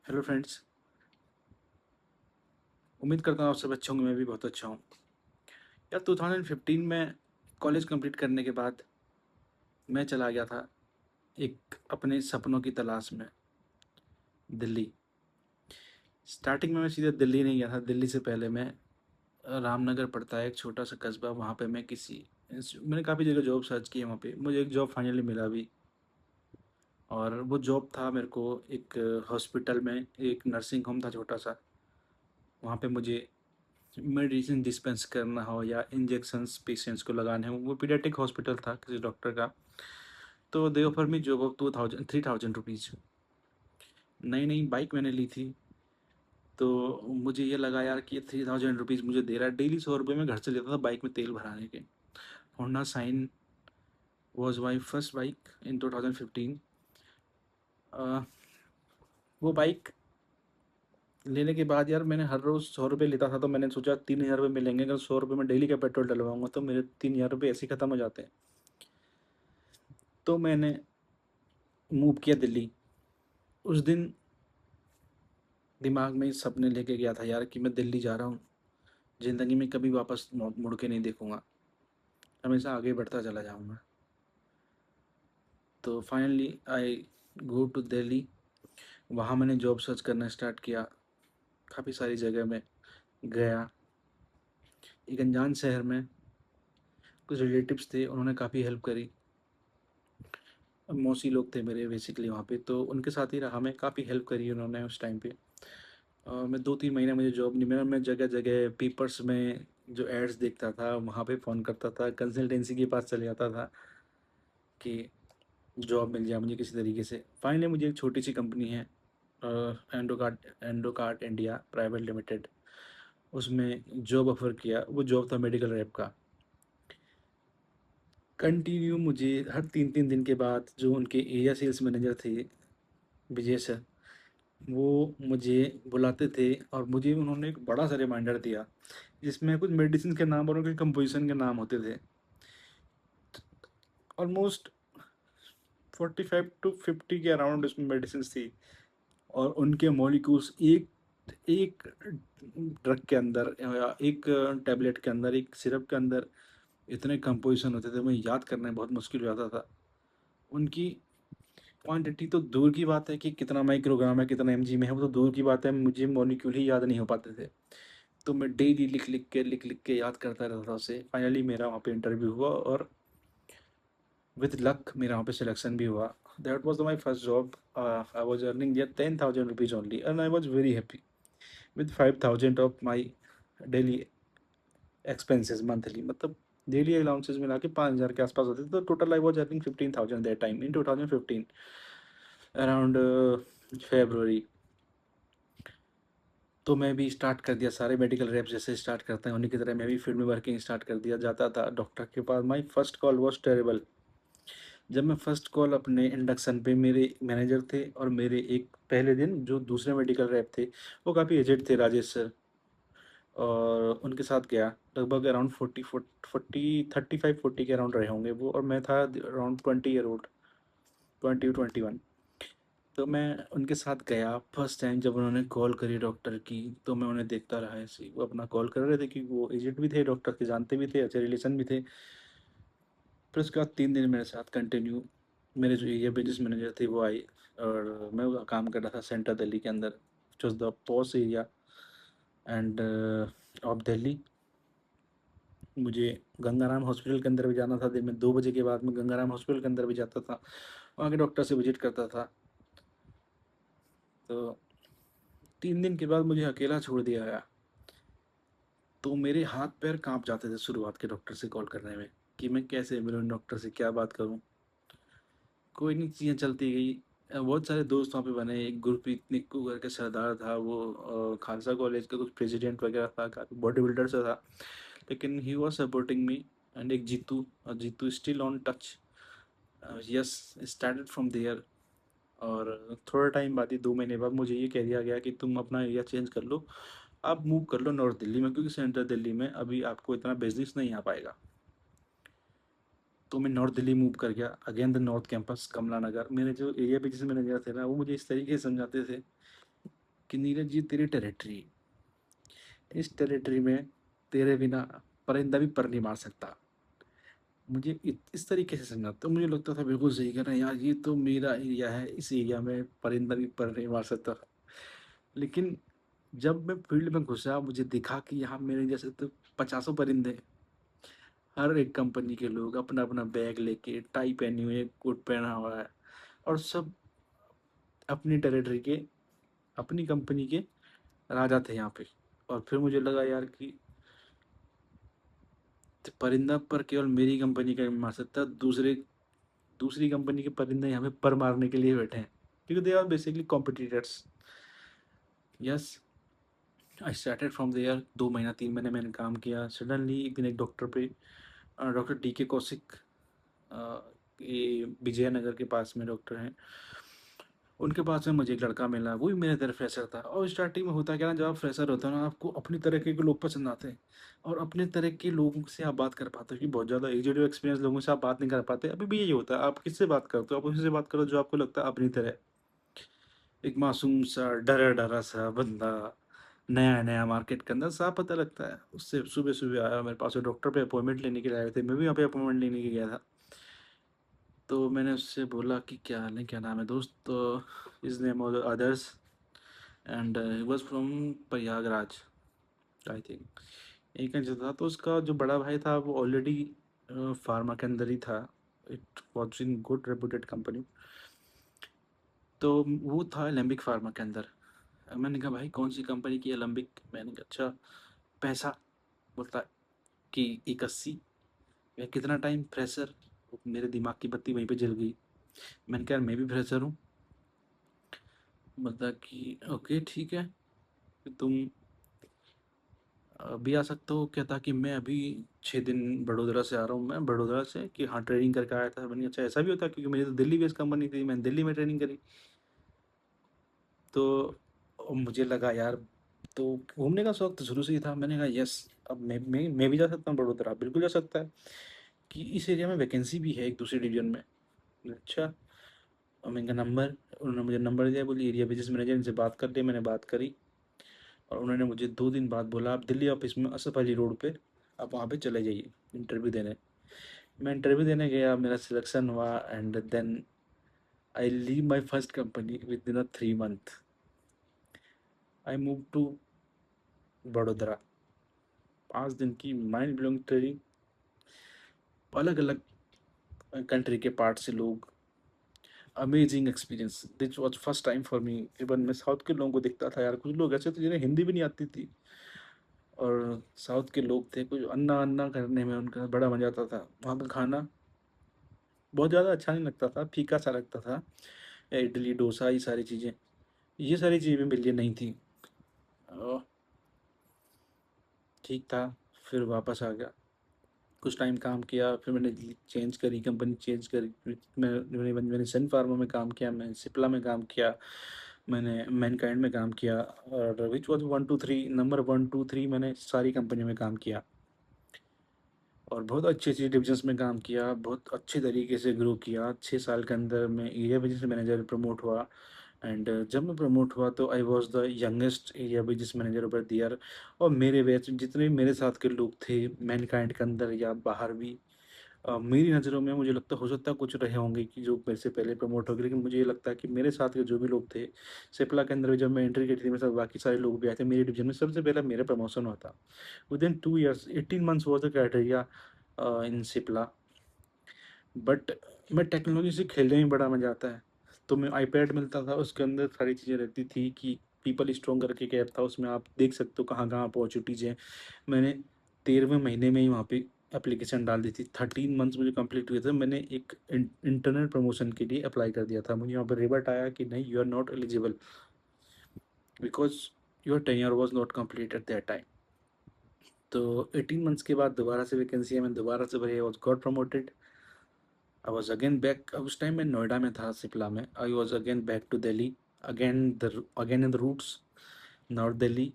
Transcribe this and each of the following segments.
Hello friends. उम्मीद करता हूँ आप सब अच्छे होंगे। मैं भी बहुत अच्छा हूँ। यार 2015 में कॉलेज कंप्लीट करने के बाद मैं चला गया था एक अपने सपनों की तलाश में, दिल्ली। स्टार्टिंग में मैं सीधे दिल्ली नहीं गया था। दिल्ली से पहले मैं रामनगर पड़ता है एक छोटा सा कस्बा, वहाँ पे मैं मैंने काफ़ी जगह जॉब सर्च की है। वहाँ पे मुझे एक जॉब फाइनली मिला भी, और वो जॉब था मेरे को एक हॉस्पिटल में, एक नर्सिंग होम था छोटा सा। वहाँ पे मुझे मेडिसिन डिस्पेंस करना हो या इंजेक्शंस पेशेंट्स को लगाने हो। वो पीडियाट्रिक हॉस्पिटल था किसी डॉक्टर का। तो दे offer me job of 3,000 rupees. नई नई बाइक मैंने ली थी, तो मुझे ये लगा यार कि 3,000 रुपीज़ मुझे दे रहा है। डेली 100 रुपये में घर से लेता था बाइक में तेल भराने के। Honda Shine was my first bike in 2015। वो बाइक लेने के बाद यार मैंने हर रोज़ 100 रुपये लेता था, तो मैंने सोचा 3,000 रुपये मिलेंगे। अगर 100 रुपये में डेली का पेट्रोल डलवाऊंगा तो मेरे 3,000 रुपये ऐसे ही ख़त्म हो जाते हैं। तो मैंने मूव किया दिल्ली। उस दिन दिमाग में इस सपने लेके गया था यार कि मैं दिल्ली जा रहा हूँ, ज़िंदगी में कभी वापस मुड़ के नहीं देखूंगा, हमेशा आगे बढ़ता चला जाऊंगा। तो finally I go to Delhi. वहाँ मैंने जॉब सर्च करना स्टार्ट किया। काफ़ी सारी जगह में गया। एक अनजान शहर में कुछ रिलेटिव्स थे, उन्होंने काफ़ी हेल्प करी। मौसी लोग थे मेरे बेसिकली वहाँ पे, तो उनके साथ ही रहा। मैं काफ़ी हेल्प करी उन्होंने उस टाइम पे। मैं 2-3 महीने मुझे जॉब नहीं मिला। मैं जगह जगह पेपर्स में जो एड्स देखता था वहाँ पे फ़ोन करता था, कंसल्टेंसी के पास चले जाता था कि जॉब मिल जाए मुझे किसी तरीके से। फाइनली मुझे एक छोटी सी कंपनी है, एंडोकार्ट इंडिया प्राइवेट लिमिटेड, उसमें जॉब ऑफर किया। वो जॉब था मेडिकल रैप का। कंटिन्यू मुझे हर 3-3 दिन के बाद जो उनके एरिया सेल्स मैनेजर थे, विजय सर, वो मुझे बुलाते थे और मुझे उन्होंने एक बड़ा सा रिमाइंडर दिया जिसमें कुछ मेडिसिन के नाम और उनके कंपोजिशन के नाम होते थे। ऑलमोस्ट 45 to 50 के अराउंड इसमें मेडिसिन थी, और उनके मॉलिक्यूल्स एक एक ड्रग के अंदर या एक टैबलेट के अंदर, एक सिरप के अंदर इतने कंपोजिशन होते थे, मुझे याद करना बहुत मुश्किल हो जाता था। उनकी क्वांटिटी तो दूर की बात है कि कितना माइक्रोग्राम है, कितना एमजी में है, वो तो दूर की बात है, मुझे मॉलिक्यूल ही याद नहीं हो पाते थे। तो मैं डेली लिख लिख के याद करता रहता था उसे। फाइनली मेरा वहाँ पे इंटरव्यू हुआ, और विद लक मेरा वहाँ पे सिलेक्शन भी हुआ। That was my first job. I was earning there 10,000 rupees only, and I was very happy with 5,000 of my daily expenses monthly. मतलब डेली अलाउंसेस मिला के 5,000 के आसपास होते थे। तो total I was earning 15,000 that time in 2015 around February। तो मैं भी स्टार्ट कर दिया, सारे मेडिकल रैप जैसे स्टार्ट करते हैं उन्हीं की तरह मैं भी फील्ड में वर्किंग स्टार्ट कर दिया। जाता था डॉक्टर के पास। My first call was terrible. जब मैं फर्स्ट कॉल अपने इंडक्शन पे, मेरे मैनेजर थे और मेरे एक पहले दिन जो दूसरे मेडिकल रैप थे, वो काफ़ी एजेड थे, राजेश सर, और उनके साथ गया। लगभग अराउंड 35-40 के अराउंड रहे होंगे वो, और मैं था अराउंड 20 ईयर ओल्ड, 20-21। तो मैं उनके साथ गया। फर्स्ट टाइम जब उन्होंने कॉल करी डॉक्टर की, तो मैं उन्हें देखता रहा ऐसे ही। वो अपना कॉल कर रहे थे कि वो एजेंट भी थे, डॉक्टर के जानते भी थे, अच्छे रिलेशन भी थे। फिर उसके बाद 3 दिन मेरे साथ कंटिन्यू मेरे जो एरिया बिजनेस मैनेजर थे वो आई, और मैं वो काम कर रहा था सेंट्रल दिल्ली के अंदर, which was the posh area and of Delhi. मुझे गंगाराम हॉस्पिटल के अंदर भी जाना था। दिन में 2 बजे के बाद मैं गंगाराम हॉस्पिटल के अंदर भी जाता था, वहाँ के डॉक्टर से विजिट करता था। तो 3 दिन के बाद मुझे अकेला छोड़ दिया गया। तो मेरे हाथ पैर कांप जाते थे शुरुआत के डॉक्टर से कॉल करने में, कि मैं कैसे मिलूँ डॉक्टर से, क्या बात करूँ। कोई नहीं, चीज़ें चलती गई। बहुत सारे दोस्त वहाँ पे बने। एक गुरप्रीत निक्कू करके सरदार था, वो खालसा कॉलेज का कुछ प्रेसिडेंट वगैरह था, काफ़ी बॉडी बिल्डर से था, लेकिन he was supporting me. And एक Jeetu, Jeetu still on touch. Yes, started from there. और थोड़ा टाइम बाद ही, 2 महीने बाद, मुझे ये कह दिया गया कि तुम अपना एरिया चेंज कर लो, आप मूव कर लो नॉर्थ दिल्ली में, क्योंकि सेंट्रल दिल्ली में अभी आपको इतना बिजनेस नहीं आ पाएगा। तो मैं नॉर्थ दिल्ली मूव कर गया, अगेन द नॉर्थ कैंपस कमला नगर। मेरे जो एरिया पे जिस मैनेजर थे ना, वो मुझे इस तरीके से समझाते थे कि नीरज जी तेरी टेरिटरी, इस टेरिटरी में तेरे बिना परिंदा भी पर नहीं मार सकता। मुझे इस तरीके से समझा, तो मुझे लगता था बिल्कुल सही कह रहे हैं यार, ये तो मेरा एरिया है, इस एरिया में परिंदा भी पर नहीं मार सकता। लेकिन जब मैं फील्ड में घुसा मुझे दिखा कि यहाँ मेरे जैसे तो पचासों परिंदे हैं। हर एक कंपनी के लोग अपना अपना बैग लेके, टाई पहनी हुई है, कोट पहना हुआ है, और सब अपनी टेरिटरी के, अपनी कंपनी के राजा थे यहाँ पे। और फिर मुझे लगा यार कि परिंदा पर केवल मेरी कंपनी का नहीं मार सकता, दूसरे दूसरी कंपनी के परिंदे यहाँ पे पर मारने के लिए बैठे हैं, क्योंकि they are basically competitors. Yes, I started from there. 2 महीना 3 महीने मैंने काम किया। सडनली एक दिन एक डॉक्टर पे, डॉक्टर DK कौशिक, ये विजयनगर के पास में डॉक्टर हैं, उनके पास में मुझे एक लड़का मिला, वो भी मेरे तरह फ्रेशर था। और स्टार्टिंग में होता क्या ना, जब आप फ्रेशर होते हो ना, आपको अपनी तरह के लोग पसंद आते हैं, और अपने तरह के लोगों से आप बात कर पाते हो। कि बहुत ज़्यादा एजेड एक्सपीरियंस लोगों से आप बात नहीं कर पाते। अभी भी यही होता है, आप किससे बात करते हो, आप उसी से बात करो जो आपको लगता है अपनी तरह। एक मासूम सा डरा डरा सा बंदा, नया नया मार्केट के अंदर साफ पता लगता है। उससे सुबह सुबह आया मेरे पास, डॉक्टर पे अपॉइंटमेंट लेने के लिए आए थे, मैं भी यहाँ पे अपॉइंटमेंट लेने के गया था। तो मैंने उससे बोला कि क्या हाल है, क्या नाम है दोस्त। तो is name of others, and he was from Prayagraj, I think यही कहीं से था। तो उसका जो बड़ा भाई था वो ऑलरेडी फार्मा के अंदर ही था, it was in good reputed company. तो वो था एलेम्बिक फार्मा के अंदर। मैंने कहा भाई कौन सी कंपनी की एलेम्बिक। मैंने कहा अच्छा, पैसा। बोलता है कि 81। मैं कितना टाइम फ्रेशर। मेरे दिमाग की बत्ती वहीं पे जल गई। मैंने कहा यार मैं भी फ्रेशर हूँ। बोलता कि ओके ठीक है, तुम अभी आ सकते हो। क्या था कि मैं अभी 6 दिन बड़ोदरा से आ रहा हूँ, मैं बड़ोदरा से, कि हाँ ट्रेनिंग करके आया था। मैंने अच्छा ऐसा भी होता है, क्योंकि मेरी तो दिल्ली बेस्ड कंपनी थी, मैंने दिल्ली में ट्रेनिंग करी। तो मुझे लगा यार, तो घूमने का शौक तो शुरू से ही था। मैंने कहा यस, अब मैं भी जा सकता हूँ बड़ोदरा, बिल्कुल जा सकता है, कि इस एरिया में वैकेंसी भी है एक दूसरे डिवीजन में। अच्छा, और मैंने कहा नंबर, उन्होंने मुझे नंबर दिया, बोली एरिया बिजनेस मैनेजर इनसे बात कर ले। मैंने बात करी, और उन्होंने मुझे 2 दिन बाद बोला आप दिल्ली ऑफिस में असफ अली रोड पे, आप वहाँ पे चले जाइए इंटरव्यू देने। मैं इंटरव्यू देने गया, मेरा सिलेक्शन हुआ, and then I leave my first company within 3 month. I move to बड़ोदरा। 5 दिन की माइंड ब्लोइंग ट्रेनिंग, अलग अलग कंट्री के पार्ट से लोग, amazing experience. This was first time for me. Even मैं साउथ के लोगों को देखता था यार, कुछ लोग ऐसे थे जिन्हें हिंदी भी नहीं आती थी, और साउथ के लोग थे, कुछ अन्ना अन्ना करने में उनका बड़ा मजा आता था। वहाँ का खाना बहुत ज़्यादा अच्छा नहीं लगता था, फीका सा लगता था। इडली डोसा, ये सारी चीज़ें, ये सारी चीज़ें मेरे लिए नहीं थी। अ, ठीक था। फिर वापस आ गया, कुछ टाइम काम किया, फिर मैंने चेंज करी, कंपनी चेंज करी। मैंने सन फार्मा में काम किया, मैंने सिप्ला में काम किया, मैंने मैनकाइंड में काम किया, और विच वॉज 1 2 3, नंबर 1 2 3 मैंने सारी कंपनियों में काम किया, और बहुत अच्छी अच्छी डिविजन्स में काम किया, बहुत अच्छे तरीके से ग्रो किया। 6 साल के अंदर मैं एरिया बिजनेस मैनेजर प्रमोट हुआ। एंड जब मैं प्रमोट हुआ तो I was the youngest area business manager over दियर। और मेरे बैच जितने भी मेरे साथ के लोग थे, मैनकाइंड के अंदर या बाहर भी, मेरी नज़रों में मुझे लगता हो सकता है कुछ रहे होंगे कि जो मेरे से पहले प्रमोट हो गए, लेकिन मुझे ये लगता है कि मेरे साथ के जो भी लोग थे, सिप्ला के अंदर भी जब मैं एंट्री की थी, मेरे साथ बाकी सारे लोग भी आए थे, मेरे डिवीजन में सबसे पहले मेरा प्रमोशन हुआ था। Within 2 years, 18 months was the criteria in Cipla. But मैं टेक्नोलॉजी से खेलने में बड़ा मज़ा आता है। तो मैं आईपैड मिलता था, उसके अंदर सारी चीज़ें रहती थी, कि पीपल स्ट्रॉन्ग करके एक ऐप था, उसमें आप देख सकते हो कहाँ कहाँ अपॉर्चुनिटीज़ हैं। मैंने 13वें महीने में ही वहाँ पे एप्लीकेशन डाल दी थी। 13 मंथ्स मुझे कंप्लीट हुए थे, मैंने एक इंटरनल प्रमोशन के लिए अप्लाई कर दिया था। मुझे वहाँ पर रिवर्ट आया कि नहीं, you are not eligible, because your tenure was not complete at that time. तो 18 मंथ्स के बाद दोबारा से वैकेंसी है, मैं दोबारा से भरी, I was got promoted. I was again back. उस टाइम मैं नोएडा में था, सिप्ला में। I was again back to Delhi, again in the roots, north Delhi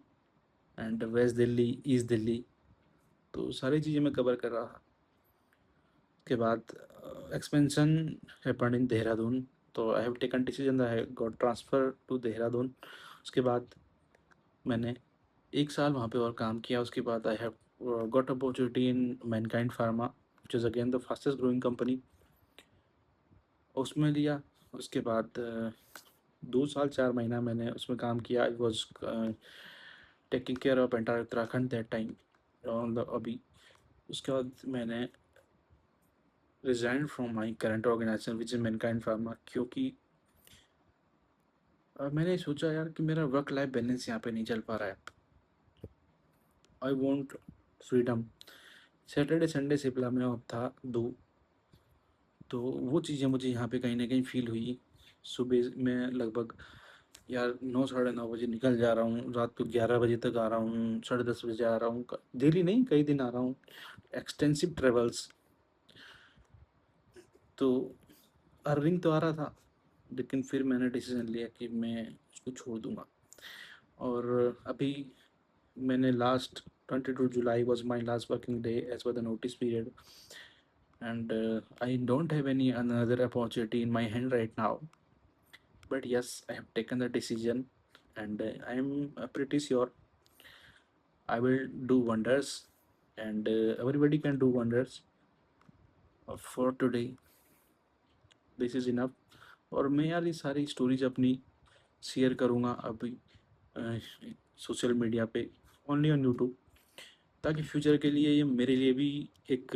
and west Delhi, east Delhi. तो सारी चीज़ें मैं कवर कर रहा था। के बाद एक्सपेंशन हैपेंड इन देहरादून। तो I have taken decision, I got transfer to Dehradun. उसके बाद मैंने 1 साल वहाँ पे और काम किया। उसके बाद I have got opportunity in Mankind pharma, which is again the fastest growing company, उसमें लिया। उसके बाद 2 साल 4 महीना मैंने उसमें काम किया। I was taking care of entire Uttarakhand that time. अभी उसके बाद मैंने resign from my current organization which is Mankind Pharma, क्योंकि मैंने सोचा यार कि मेरा वर्क लाइफ बैलेंस यहाँ पे नहीं चल पा रहा है। I want freedom. Saturday Sunday Shimla में ऑफ था 2, तो वो चीज़ें मुझे यहाँ पे कहीं ना कहीं फील हुई। सुबह मैं लगभग यार 9 साढ़े 9 बजे निकल जा रहा हूँ, रात को 11 बजे तक आ रहा हूँ, 10:30 बजे आ रहा हूँ, डेली नहीं कई दिन आ रहा हूँ, एक्सटेंसिव ट्रेवल्स। तो अर्निंग तो आ रहा था, लेकिन फिर मैंने डिसीजन लिया कि मैं उसको छोड़ दूंगा। और अभी मैंने last 22 July was my last working day as per the notice period, and I don't have any another opportunity in my hand right now. But yes, I have taken the decision, and I am pretty sure I will do wonders, and everybody can do wonders. For today, this is enough. और मैं यार ये सारी stories अपनी share करूँगा अभी social media पे, only on YouTube, ताकि फ्यूचर के लिए ये मेरे लिए भी एक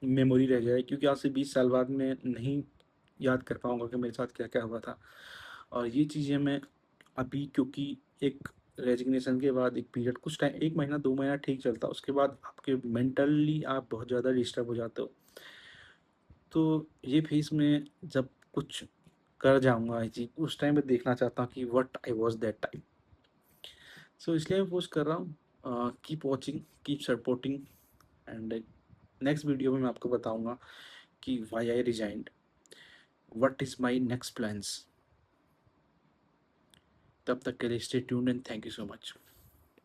मेमोरी रह जाए, क्योंकि आज से 20 साल बाद मैं नहीं याद कर पाऊँगा कि मेरे साथ क्या क्या हुआ था। और ये चीज़ें मैं अभी, क्योंकि एक रेजिग्नेशन के बाद एक पीरियड, कुछ टाइम 1 महीना 2 महीना ठीक चलता, उसके बाद आपके मेंटली आप बहुत ज़्यादा डिस्टर्ब हो जाते हो। तो ये फेज़ में जब कुछ कर जाऊँगा ये चीज़, उस टाइम पे देखना चाहता हूँ कि what I was that time. So इसलिए मैं पोस्ट कर रहा हूँ। Keep watching, keep supporting, and next video में मैं आपको बताऊँगा कि why I resigned, what is my next plans. तब तक के लिए stay tuned and thank you so much.